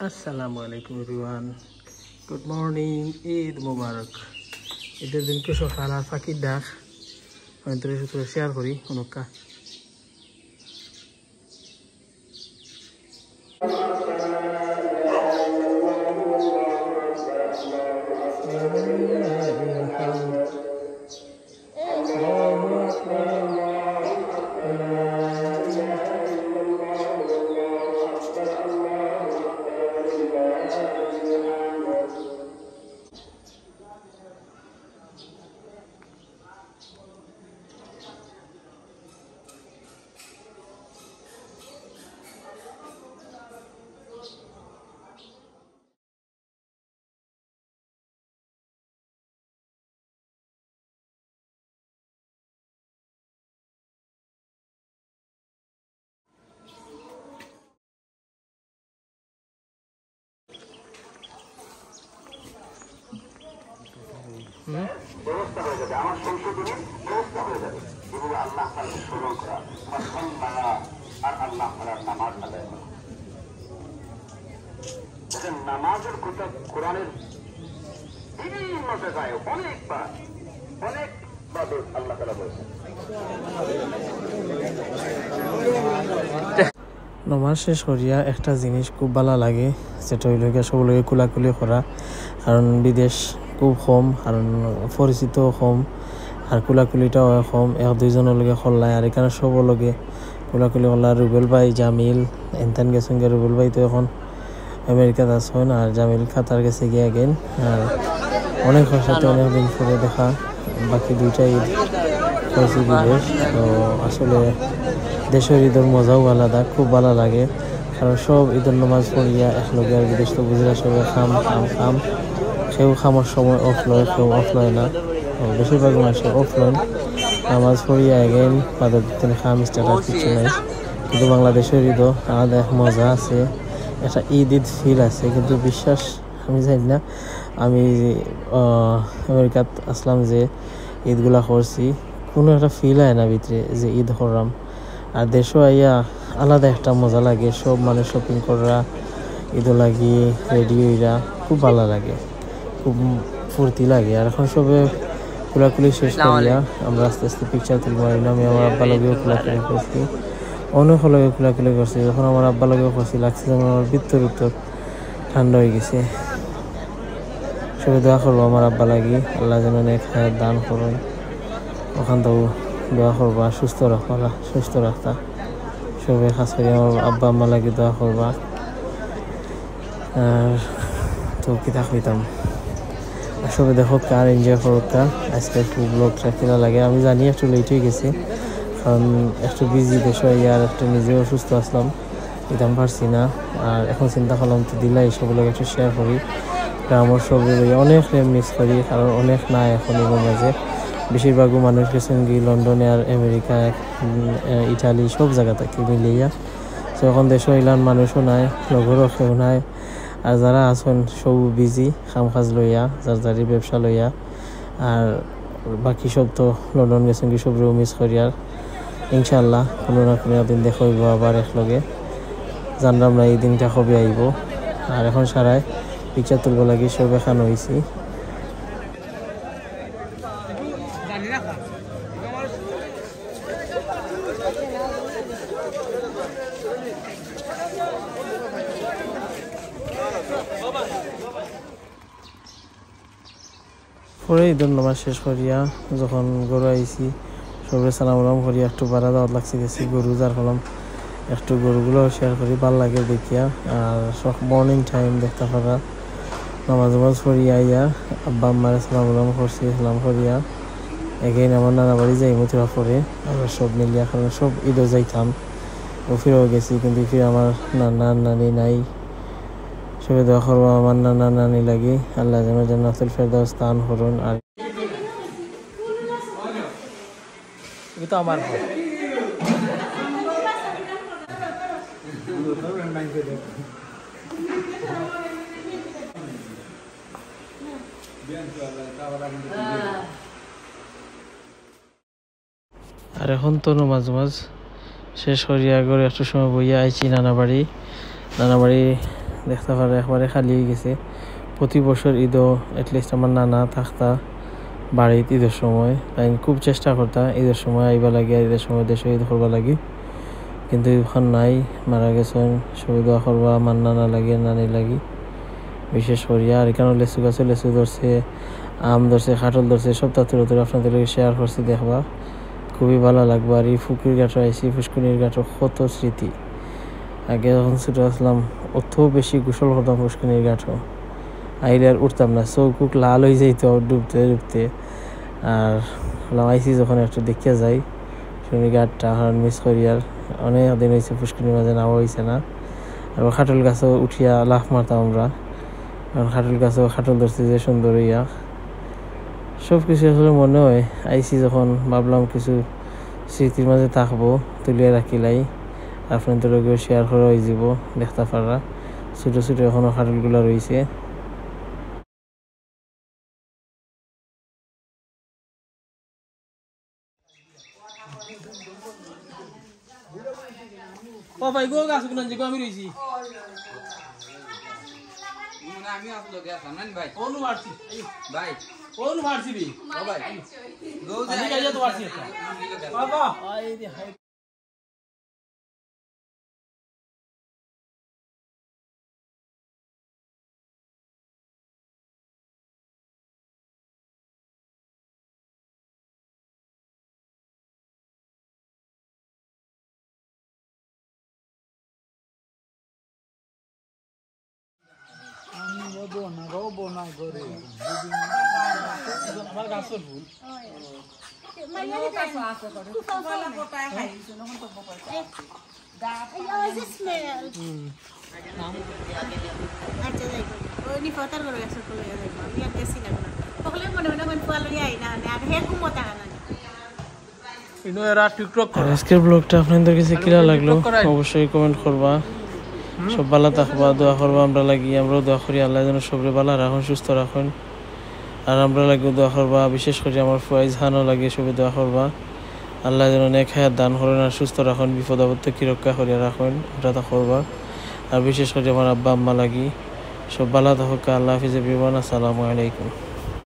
আসসালামু আলাইকুম everyone, good morning, Eid মুবারক। ঈদের দিনকে সকাল আর ফাঁকির ডাক আমি তোর সাথে শেয়ার করি অনুকা। ব্যবস্থা হয়ে যাবে, আমার সংশোধনী ব্যবস্থা হয়ে যাবে। এবং আল্লাহ তাআলাকে স্মরণ করা আর আল্লাহ তাআলার নামাজ আদায় করা। দেখেন, নামাজের কথা কোরআনের বিভিন্ন জায়গায় অনেকভাবে আল্লাহ তাআলা বলেছেন। নমাজ শেষ করিয়া একটা জিনিস খুব ভালো লাগে, সেটা হইল সকলকে কুলাকুলি করা। কারণ বিদেশ খুব কম, কারণ পরিচিত কম, আর কুলাকুলিটাও কম। এক দুইজনের লগে খল্লায়, আর এখানে সবর লগে কুলাকুলি করলা। রুবেল ভাই, জামিল এনতেন গেছেন গে। রুবেল ভাই তো এখন আমেরিকাতে আছেন, আর জামিল কাতার গেছে গিয়ে আগেন। আর অনেক সাথে অনেকদিন পরে দেখা, বাকি দুইটা ঈদ হয়েছে বিদেশ। তো আসলে দেশের ঈদের মজাও আলাদা, খুব ভালো লাগে। কারণ সব ঈদের নামাজ পড়িয়া একলগে, আর বিদেশ তো বুঝিরা সবাই খাম কেউ খামার সময় অফ লয়, কেউ অফ লয় না। বেশিরভাগ মানুষের অফ লয়, নামাজ পড়িয়া এগেন তাদের তিনি খাম স্টার্টার কিছু নাই। কিন্তু বাংলাদেশের ঈদও আলাদা এক মজা আছে, একটা ঈদ ফিল আছে। কিন্তু বিশ্বাস আমি জানি না, আমি আমেরিকাত আসলাম যে ঈদগুলা করছি, কোনো একটা ফিল হয় না ভিতরে যে ঈদ করলাম। আর দেশও আইয়া আলাদা একটা মজা লাগে। সব মানুষ শপিং করা, ঈদও লাগি রেডি হইরা খুব ভালো লাগে, খুব ফুর্তি লাগে। আর এখন সবে খোলাখুলি শেষ করিয়া আমরা আস্তে আস্তে পিকচার তুলব। আমি আমার আব্বা লগেও খোলাখুলি করছি, অনেক লগে খোলাখুলি করছি। যখন আমার আব্বা লগেও করছি, লাগছে যেন আমার ভিতর ঠান্ডা হয়ে গেছে। সবে দোয়া করবো আমার আব্বা লাগি, আল্লাহ যেন অনেক হায়াত দান করেন। ওখান থেকেও দোয়া করবা, সুস্থ রাখতা। সবাই খাস করে আমার আব্বা আম্মা লাগে দোয়া করবা। আর তো কিতা কইতাম, সবাই দেখো কার এনজয় করোকা। আজকে ফুল ব্লগটা কিনা লাগে আমি জানি, একটু লেট হয়ে গেছে, কারণ একটু বিজি দেশ আর একটু নিজেও অসুস্থ আসলাম, দিতাম পারছি না। আর এখন চিন্তা করলাম তো দিলা এইসবগুলোকে একটু শেয়ার করি। আমার সবগুলো অনেক মিস করি, কারণ অনেক নাই এখন এর মাঝে। বেশিরভাগও মানুষ গেছেন কি লন্ডনে আর আমেরিকা, ইটালি, সব জায়গা থেকে মিলিয়া। তো এখন দেশও ইলান মানুষও নাই, লগরও কেউ নাই। আর যারা আছেন সব বিজি কাম কাজ লইয়া, যার ব্যবসা লইয়া। আর বাকি সব তো লন্ডন গেছেন কি, সব মিস করি। আর ইনশাল্লাহ কোনো না কোনো দিন দেখা হইব আবার একলগে। জানলাম না এই দিনটা কবে আইব। আর এখন সারায় পিকচার তুলব লাগে, সব এখানে হয়েছি। পরে ঈদের নামাজ শেষ করিয়া যখন গরু আইছি, সবাই সালাম করিয়া একটু বাড়া দাওয়াত লাগছে গেছি গরু, যার ফলাম একটু গরুগুলো শেয়ার করি, ভাল লাগে দেখিয়া। আর সব মর্নিং টাইম দেখতে পারা, নামাজ পড়িয়া আইয়া আব্বা আম্মার সালাম করছি। সালাম করিয়া এগেইন আমার নানা বাড়ি যাই মথুরা পরে আমরা সব মিলিয়া, কারণ সব ঈদও যাইতাম, ও ফিরেও গেছি। কিন্তু ফিরে আমার নানা নানি নাই। সবাই দোয়া করবো আমার নানা নানি লাগে, আল্লাহ যেন জান্নাতুল ফেরদাউস দান করুন। আর এটা আমার আর এখন তো নামাজ শেষ করিয়া করে একটু সময় বইয়া আইছি নানা বাড়ি দেখতে পারে একবারে খালি হয়ে গেছে। প্রতি বছর ঈদও অ্যাটলিস্ট আমার নানা থাকতা বাড়িতে ঈদের সময়, তাই খুব চেষ্টা করতা ঈদের সময় আইবা লাগে, ঈদের সময় দেশে ঈদ করবা লাগে, কিন্তু এখন নাই, মারা গেছেন। সবাই দোয়া করবা আমার নানা লাগে, নানি লাগি বিশেষ করিয়া। আর এখানে লেচু গাছে লেচু ধরছে, আম ধরছে, কাঁঠাল ধরছে, সব তাত্তর আপনাদের শেয়ার করছি, দেখবা খুবই ভালো লাগবে। আর এই পুকুর ঘাটও আইসি, পুষ্করিণীর ঘাটও কত স্মৃতি। আগে যখন ছোটো আসলাম অত বেশি গোসল করতাম পুষ্করিণীর ঘাটও, আইলে আর উঠতাম না, চৌকুক লাল হয়ে যাইতো ডুবতে ডুবতে। আর আইসি যখন একটু দেখিয়া যাই পুষ্করিণীর ঘাটটা, কারণ মিস করি। আর অনেক দিন হয়েছে পুষ্করিণীর মাঝে নামা হয়েছে না। আর খাটল গাছও উঠিয়া লাফ মারতাম আমরা, কারণ খাটল গাছও খাটল ধরছে যে সুন্দর ইয়া। সব কিছু আসলে মনে হয় আইসি যখন ভাবলাম কিছু স্মৃতির মাঝে থাকবো, তুলিয়া রাখিলাই আপনাদের লগেও শেয়ার করা হয়ে যাব। দেখতে পারা ছোটো ছোটো এখনো খাটলগুলা রয়েছে। ও ভাই গো গাছ গুলো যে আমি রইছি আমি আসলো গ্যাস আনন ভাই কোন মারছি ভাই কোন মারছি রে ও ভাই গো আমি কাজে তো মারছি এটা বাবা আই রে হাই আমার গাছের ফুল আজকের ব্লগটা আপনাদের কাছে কিরা লাগলো অবশ্যই কমেন্ট করবা। সব ভালো থাকবা, দোয়া করবা আমরা লাগি, আমরাও দোয়া করি আল্লাহ যেন সবরে ভালো রাখুন, সুস্থ রাখুন। আর আমরা লাগেও দোয়া করবা, বিশেষ করে আমার ফুয়াইজ হানও লাগে, সবে দোয়া করবা আল্লাহ যেন নেক হায়াত দান করেন আর সুস্থ রাখুন, বিপদ আপদ থেকে রক্ষা করিয়া রাখুন, ওটা তা করবা। আর বিশেষ করে আমার আব্বা আম্মা লাগি সব ভালো থাকুক। আল্লাহ হাফিজ এভরিওয়ান, আসসালামু আলাইকুম।